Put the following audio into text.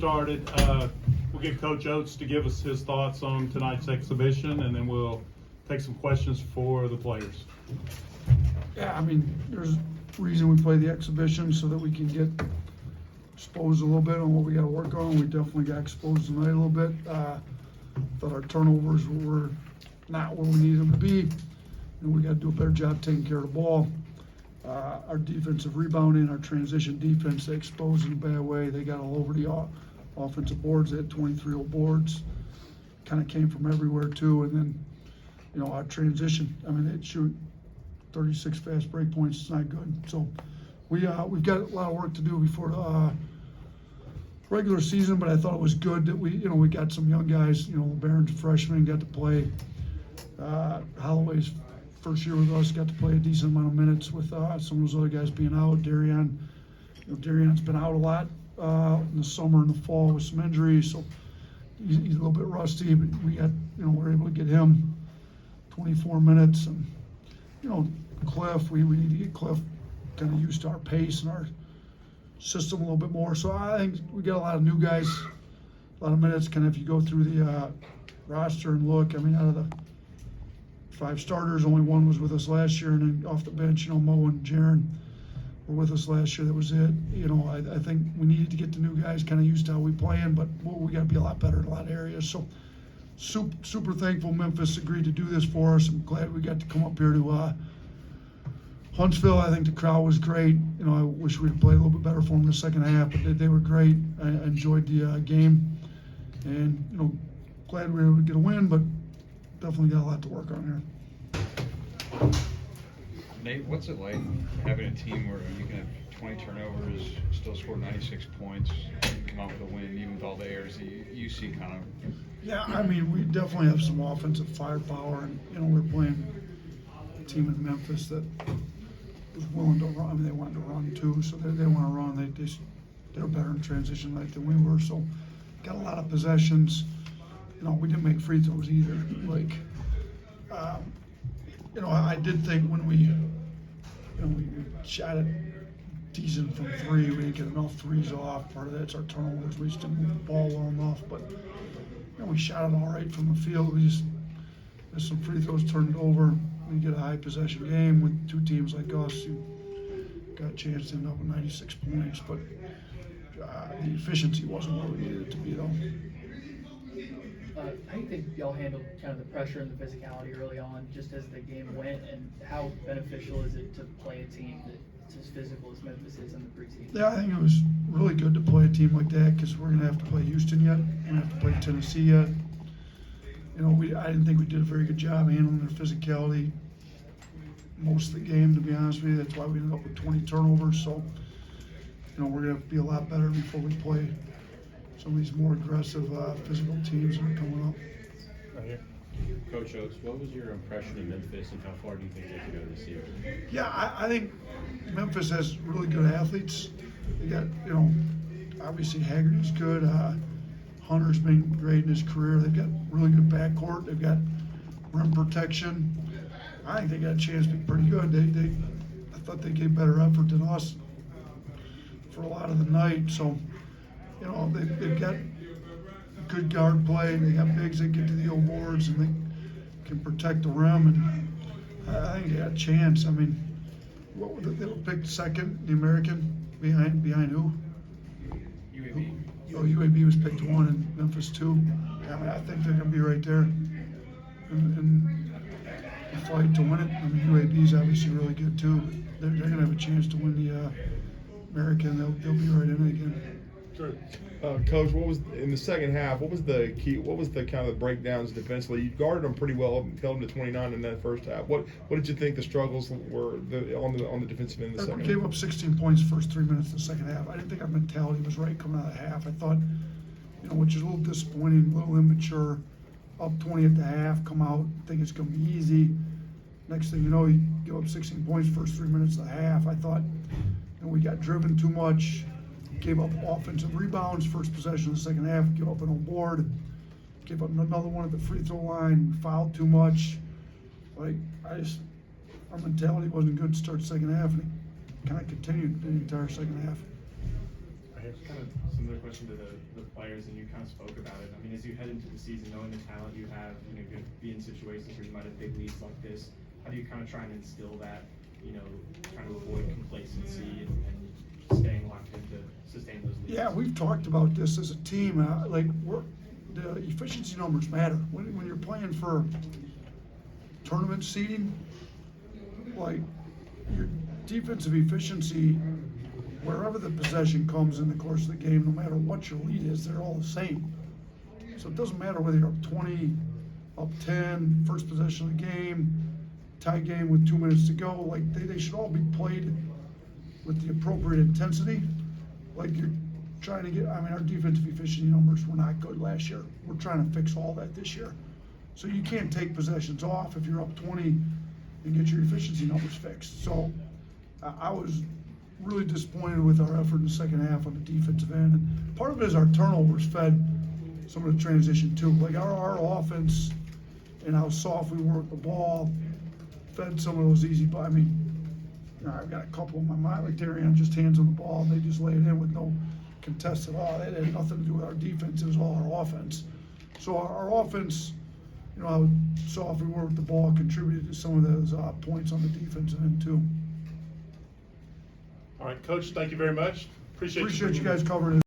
started, we'll get Coach Oats to give us his thoughts on tonight's exhibition, and then we'll take some questions for the players. Yeah, I mean, there's a reason we play the exhibition so that we can get exposed a little bit on what we got to work on. We definitely got exposed tonight a little bit. Thought our turnovers were not where we needed them to be, and we got to do a better job taking care of the ball. Our defensive rebounding, our transition defense, they exposed in a bad way. They got all over the offensive boards. They had 23 boards. Kind of came from everywhere too. And then, you know, our transition, I mean, they shoot 36 fast break points. It's not good. So we've got a lot of work to do before the regular season, but I thought it was good that we got some young guys. You know, Barron's freshman got to play. Holloway's first year with us got to play a decent amount of minutes with some of those other guys being out. Darion's been out a lot in the summer and the fall with some injuries, so he's a little bit rusty. But we're able to get him 24 minutes, and Cliff, we need to get Cliff kind of used to our pace and our system a little bit more. So I think we got a lot of new guys, a lot of minutes. Kind of if you go through the roster and look, I mean, out of the 5 starters, only 1 was with us last year, and then off the bench, Mo and Jaron were with us last year. That was it. I think we needed to get the new guys kind of used to how we playing, but we got to be a lot better in a lot of areas. So super thankful Memphis agreed to do this for us. I'm glad we got to come up here to Huntsville. I think the crowd was great. I wish we'd played a little bit better for them in the second half, but they were great. I enjoyed the game, and glad we were able to get a win, but definitely got a lot to work on here. Nate, what's it like having a team where you can have 20 turnovers, still score 96 points, and come out with a win, even with all the errors that you see kind of? Yeah, I mean, we definitely have some offensive firepower, and we're playing a team in Memphis that was willing to run. I mean, they wanted to run too, so they want to run. They're better in transition like than we were, so got a lot of possessions. We didn't make free throws either. I did think when we shot it decent from 3, we didn't get enough threes off. Part of that's our turnovers. We just didn't move the ball well enough, but we shot it all right from the field. We just, there's some free throws turned over. We get a high possession game with 2 teams like us who got a chance to end up with 96 points, but the efficiency wasn't where we needed it to be though. How do you think y'all handled kind of the pressure and the physicality early on, just as the game went, and how beneficial is it to play a team that's as physical as Memphis is in the preseason? Yeah, I think it was really good to play a team like that because we're going to have to play Houston yet. We're going to have to play Tennessee yet. I didn't think we did a very good job handling their physicality most of the game, to be honest with you. That's why we ended up with 20 turnovers. So, we're going to have to be a lot better before we play some of these more aggressive physical teams that are coming up. Right here. Coach Oats, what was your impression of Memphis and how far do you think they can go this year? Yeah, I think Memphis has really good athletes. They got, obviously Haggerty's good. Hunter's been great in his career. They've got really good backcourt. They've got rim protection. I think they got a chance to be pretty good. I thought they gave better effort than us for a lot of the night. So, they've got good guard play. They got bigs that get to the old boards and they can protect the rim. And I think they got a chance. I mean, they were picked second, the American, behind who? UAB. Oh, UAB was picked 1 and Memphis 2. I mean, I think they're going to be right there in the fight to win it. I mean, UAB is obviously really good too. They're going to have a chance to win the American. They'll be right in it again. Sure. Coach, what was in the second half? What was the key? What was the kind of breakdowns defensively? You guarded them pretty well, held them to 29 in that first half. What did you think the struggles were on the defensive end of the second? We gave up 16 points the first 3 minutes of the second half. I didn't think our mentality was right coming out of the half. I thought, which is a little disappointing, a little immature. Up 20 at the half, come out, think it's going to be easy. Next thing you know, you give up 16 points first 3 minutes of the half. I thought, we got driven too much. Gave up offensive rebounds, first possession of the second half, give up an old board, gave up another one at the free throw line, fouled too much. Our mentality wasn't good to start the second half, and it kind of continued the entire second half. I have kind of a similar question to the players, and you kind of spoke about it. I mean, as you head into the season, knowing the talent you have, you know, you're going to be in situations where you might have big leads like this. How do you kind of try and instill that, you know, trying to avoid complacency and staying locked in to sustain those leads? Yeah, we've talked about this as a team, like, the efficiency numbers matter. When you're playing for tournament seeding, like, your defensive efficiency, wherever the possession comes in the course of the game, no matter what your lead is, they're all the same. So it doesn't matter whether you're up 20, up 10, first possession of the game, tie game with 2 minutes to go, like, they should all be played with the appropriate intensity. Like, you're trying to get, I mean, our defensive efficiency numbers were not good last year. We're trying to fix all that this year. So you can't take possessions off if you're up 20 and get your efficiency numbers fixed. So I was really disappointed with our effort in the second half on the defensive end. And part of it is our turnovers fed some of the transition too. Like, our offense and how soft we were with the ball fed some of those easy, but I mean, you know, I've got a couple in my mind, like Darian just hands on the ball and they just lay it in with no contest at all. It had nothing to do with our defense, it was all our offense. So our offense, you know, how soft we were with the ball contributed to some of those points on the defensive end too. All right, Coach, thank you very much. Appreciate Appreciate you bringing- guys covering it.